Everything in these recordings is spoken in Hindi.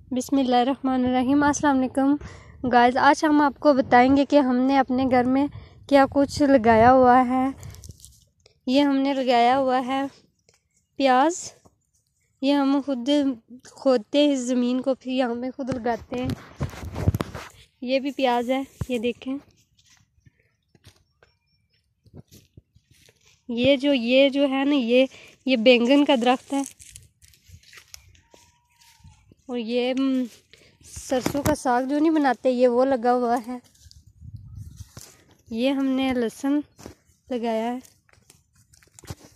बिस्मिल्लाहिर्रहमानिर्रहीम। अस्सलाम वालेकुम गाइस, आज हम आपको बताएंगे कि हमने अपने घर में क्या कुछ लगाया हुआ है। ये हमने लगाया हुआ है प्याज। ये हम खुद खोदते हैं इस ज़मीन को, फिर यहाँ पे खुद लगाते हैं। ये भी प्याज है, ये देखें। ये जो है ना, ये बैंगन का दरख्त है। और ये सरसों का साग जो नहीं बनाते, ये वो लगा हुआ है। ये हमने लहसुन लगाया है,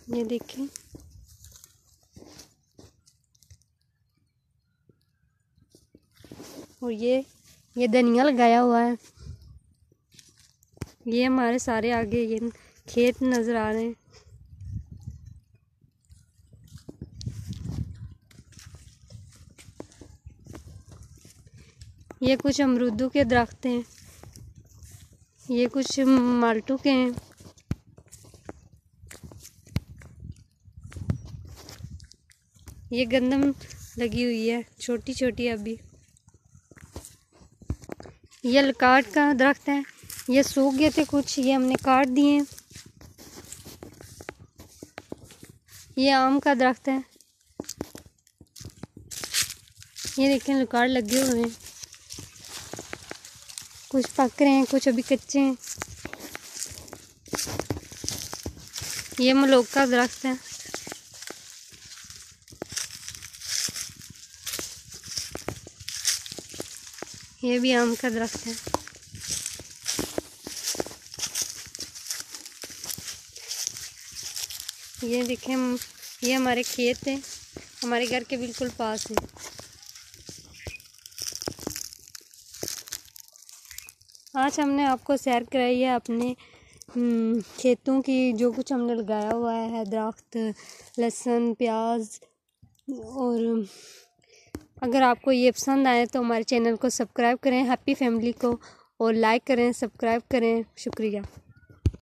ये देखें। और ये धनिया लगाया हुआ है। ये हमारे सारे आगे ये खेत नज़र आ रहे हैं। ये कुछ अमरूदों के दरख्त हैं, ये कुछ माल्टों के हैं। ये गंदम लगी हुई है, छोटी छोटी अभी। ये लकाट का दरख्त है, ये सूख गए थे कुछ, ये हमने काट दिए। ये आम का दरख्त है, ये देखें लकाट लगे हुए हैं। कुछ पक रहे हैं, कुछ अभी कच्चे हैं। ये मलोक का दरख्त है। ये भी आम का दरख्त है। ये देखें, ये हमारे खेत है, हमारे घर के बिल्कुल पास है। आज हमने आपको सैर कराई है अपने खेतों की, जो कुछ हमने लगाया हुआ है, दरख्त, लहसुन, प्याज। और अगर आपको ये पसंद आए तो हमारे चैनल को सब्सक्राइब करें, हैप्पी फैमिली को, और लाइक करें, सब्सक्राइब करें। शुक्रिया।